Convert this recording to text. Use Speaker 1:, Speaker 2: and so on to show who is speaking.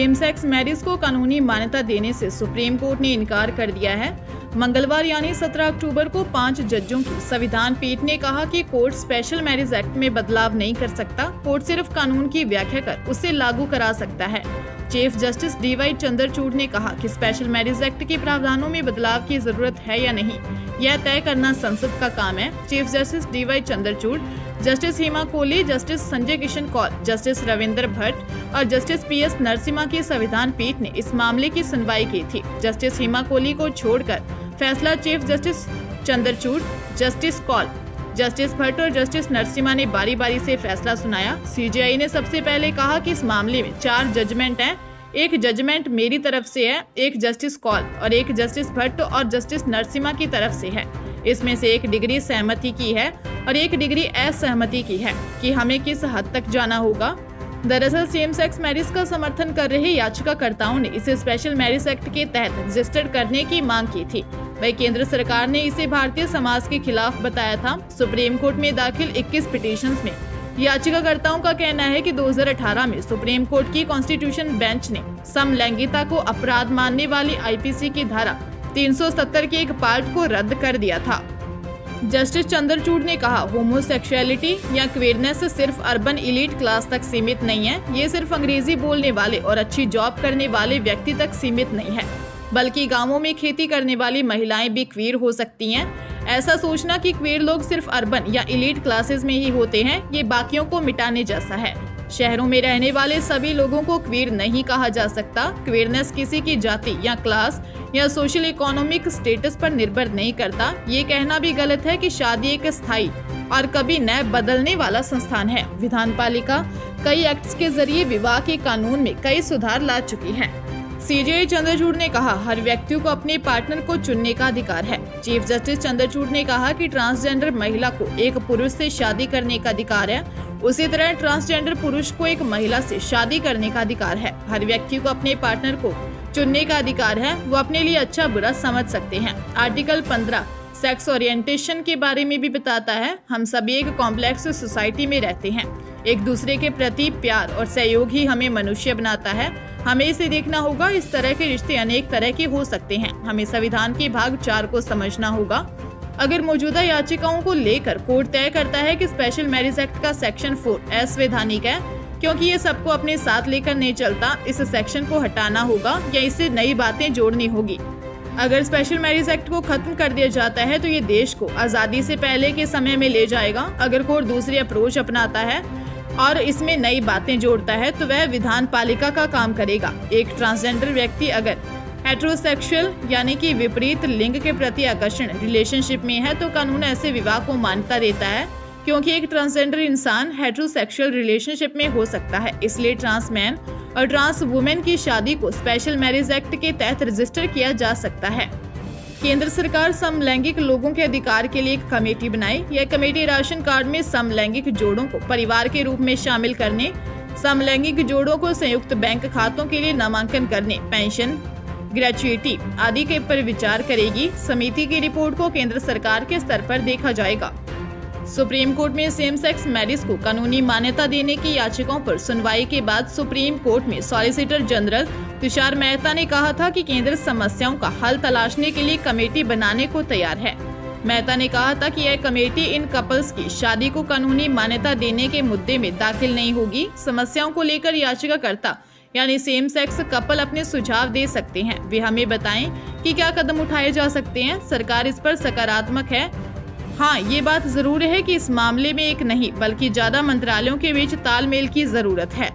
Speaker 1: Same sex marriage को कानूनी मान्यता देने से सुप्रीम कोर्ट ने इनकार कर दिया है। मंगलवार यानी 17 अक्टूबर को 5 जजों की संविधान पीठ ने कहा कि कोर्ट स्पेशल मैरिज एक्ट में बदलाव नहीं कर सकता। कोर्ट सिर्फ कानून की व्याख्या कर उसे लागू करा सकता है। Chief justice DY. चंद्रचूड़ ने कहा कि स्पेशल मैरिज एक्ट के प्रावधानों में बदलाव की जरूरत है या नहीं, यह तय करना संसद का काम है। Chief justice DY. Chandrachud, justice Hema Kohli, justice Sanjay Kishan Kaul, justice Ravindra Bhat और जस्टिस पी.एस. नरसिम्हा की संविधान पीठ ने इस मामले की सुनवाई की थी। जस्टिस हेमा कोहली को छोड़कर फैसला chief justice Chandrachud, justice Kaul, justice Bhat और जस्टिस नरसिम्हा ने बारी बारी से फैसला सुनाया। सीजेआई ने सबसे पहले कहा कि इस मामले में 4 जजमेंट हैं। एक जजमेंट मेरी तरफ से है, एक जस्टिस कौल और एक जस्टिस भट्ट और जस्टिस नरसिम्हा की तरफ से है। इसमें से एक डिग्री सहमति की है और एक डिग्री असहमति की है कि हमें किस हद तक जाना होगा। दरअसल सेम सेक्स मैरिज का समर्थन कर रहे याचिकाकर्ताओं ने इसे स्पेशल मैरिज एक्ट के तहत रजिस्टर्ड करने की मांग की थी। वही केंद्र सरकार ने इसे भारतीय समाज के खिलाफ बताया था। सुप्रीम कोर्ट में दाखिल 21 पिटीशंस में याचिकाकर्ताओं का कहना है कि 2018 में सुप्रीम कोर्ट की कॉन्स्टिट्यूशन बेंच ने समलैंगिकता को अपराध मानने वाली आईपीसी की धारा 370 के एक पार्ट को रद्द कर दिया था। जस्टिस चंद्रचूड़ ने कहा, होमोसेक्सुअलिटी या क्वेयरनेस सिर्फ अर्बन इलीट क्लास तक सीमित नहीं है। ये सिर्फ अंग्रेजी बोलने वाले और अच्छी जॉब करने वाले व्यक्ति तक सीमित नहीं है, बल्कि गांवों में खेती करने वाली महिलाएं भी क्वीर हो सकती हैं। ऐसा सोचना कि क्वीर लोग सिर्फ अर्बन या इलीट क्लासेस में ही होते हैं, ये बाकियों को मिटाने जैसा है। शहरों में रहने वाले सभी लोगों को क्वीर नहीं कहा जा सकता। क्वीरनेस किसी की जाति या क्लास या सोशल इकोनॉमिक स्टेटस पर निर्भर नहीं करता। ये कहना भी गलत है कि शादी एक स्थायी और कभी न बदलने वाला संस्थान है। विधान पालिका कई एक्ट्स के जरिए विवाह के कानून में कई सुधार ला चुकी है। सीजेआई चंद्रचूड़ ने कहा, हर व्यक्ति को अपने पार्टनर को चुनने का अधिकार है। चीफ जस्टिस चंद्रचूड़ ने कहा कि ट्रांसजेंडर महिला को एक पुरुष से शादी करने का अधिकार है, उसी तरह ट्रांसजेंडर पुरुष को एक महिला से शादी करने का अधिकार है। हर व्यक्ति को अपने पार्टनर को चुनने का अधिकार है, वो अपने लिए अच्छा बुरा समझ सकते हैं। आर्टिकल 15 सेक्स ओरिएंटेशन के बारे में भी बताता है, हम सभी एक कॉम्प्लेक्स सोसाइटी में रहते हैं। एक दूसरे के प्रति प्यार और सहयोग ही हमें मनुष्य बनाता है। हमें इसे देखना होगा। इस तरह के रिश्ते अनेक तरह के हो सकते हैं। हमें संविधान के भाग 4 को समझना होगा। अगर मौजूदा याचिकाओं को लेकर कोर्ट तय करता है कि स्पेशल मैरिज एक्ट का सेक्शन 4 असंवैधानिक है, क्योंकि ये सबको अपने साथ लेकर नहीं चलता, इस सेक्शन को हटाना होगा या इससे नई बातें जोड़नी होगी। अगर स्पेशल मैरिज एक्ट को खत्म कर दिया जाता है तो ये देश को आजादी से पहले के समय में ले जाएगा। अगर कोर्ट दूसरी अप्रोच अपनाता है और इसमें नई बातें जोड़ता है तो वह विधान पालिका का काम करेगा। एक ट्रांसजेंडर व्यक्ति अगर हेटेरोसेक्सुअल यानी कि विपरीत लिंग के प्रति आकर्षण रिलेशनशिप में है तो कानून ऐसे विवाह को मान्यता देता है, क्योंकि एक ट्रांसजेंडर इंसान हेटेरोसेक्सुअल रिलेशनशिप में हो सकता है। इसलिए ट्रांस मैन और ट्रांस वुमेन की शादी को स्पेशल मैरिज एक्ट के तहत रजिस्टर किया जा सकता है। केंद्र सरकार समलैंगिक लोगों के अधिकार के लिए एक कमेटी बनाई। यह कमेटी राशन कार्ड में समलैंगिक जोड़ों को परिवार के रूप में शामिल करने, समलैंगिक जोड़ों को संयुक्त बैंक खातों के लिए नामांकन करने, पेंशन, ग्रेच्युइटी आदि के पर विचार करेगी। समिति की रिपोर्ट को केंद्र सरकार के स्तर पर देखा जाएगा। सुप्रीम कोर्ट में सेम सेक्स मैरिज को कानूनी मान्यता देने की याचिकाओं पर सुनवाई के बाद सुप्रीम कोर्ट में सॉलिसिटर जनरल तुषार मेहता ने कहा था कि केंद्र समस्याओं का हल तलाशने के लिए कमेटी बनाने को तैयार है। मेहता ने कहा था कि यह कमेटी इन कपल्स की शादी को कानूनी मान्यता देने के मुद्दे में दाखिल नहीं होगी। समस्याओं को लेकर याचिकाकर्ता यानी सेम सेक्स कपल अपने सुझाव दे सकते हैं। वे हमें बताएं कि क्या कदम उठाए जा सकते हैं। सरकार इस पर सकारात्मक है। हाँ, ये बात जरूर है कि इस मामले में एक नहीं बल्कि ज्यादा मंत्रालयों के बीच तालमेल की जरूरत है।